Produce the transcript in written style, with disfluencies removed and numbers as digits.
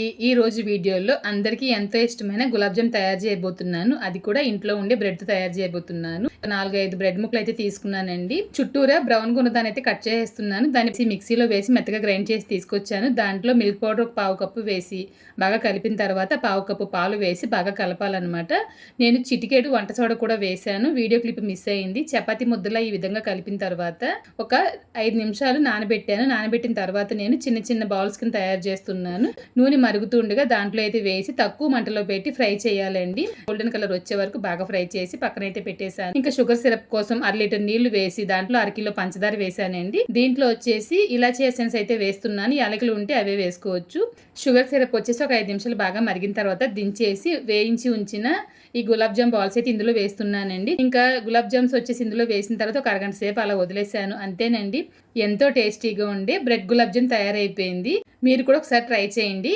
ఈ రోజు వీడియోలో అందరికీ ఎంతో ఇష్టమైన గులాబ్ జామ్ తయారు చేయబోతున్నాను. అది కూడా ఇంట్లో ఉండే బ్రెడ్ తయారు చేయబోతున్నాను. 4-5 బ్రెడ్ ముక్కలు అయితే తీసుకున్నానండి. చుట్టూరా బ్రౌన్ గా ఉన్న దాన్ని అయితే కట్ చేస్తున్నాను. దాన్ని మిక్సీలో వేసి మెత్తగా గ్రైండ్ చేసి తీసుకొచ్చాను. దాంట్లో మిల్క్ పౌడర్ ఒక పావు కప్పు వేసి బాగా కలిపిన తర్వాత పావు కప్పు పాలు వేసి బాగా కలపాలన్నమాట. నేను చిటికెడు వంట సోడా కూడా వేసాను. వీడియో క్లిప్ మిస్ అయింది. చపాతీ ముద్దలా ఈ విధంగా కలిపిన తర్వాత ఒక 5 నిమిషాలు నానబెట్టాను. నానబెట్టిన తర్వాత నేను చిన్న చిన్న బౌల్స్ కింద తయారు చేస్తున్నాను. నూనె మరుగుతుండగా దాంట్లో అయితే వేసి తక్కువ మంటలో పెట్టి ఫ్రై చేయాలండి. గోల్డెన్ కలర్ వచ్చే వరకు బాగా ఫ్రై చేసి పక్కనైతే పెట్టేశాను. ఇంకా షుగర్ సిరప్ కోసం 1 లీటర్ నీళ్లు వేసి దాంట్లో 1 కిలో పంచదార వేసానండి. దీంట్లో వచ్చేసి ఇలాచీ ఎసెన్స్ అయితే వేస్తున్నాను. యాలకులు ఉంటే అవే వేసుకోవచ్చు. షుగర్ సిరప్ వచ్చేసి ఒక 5 నిమిషాలు బాగా మరిగిన తర్వాత దించేసి వేయించి ఉంచిన ఈ గులాబ్ జామ్ బాల్స్ అయితే ఇందులో వేస్తున్నానండి. ఇంకా గులాబ్ జామ్స్ వచ్చేసి ఇందులో వేసిన తర్వాత ఒక అరగంట సేపు అలా వదిలేసాను. అంతేనండి, ఎంతో టేస్టీగా ఉండే బ్రెడ్ గులాబ్ జామ్ తయారైపోయింది. మీరు కూడా ఒకసారి ట్రై చేయండి.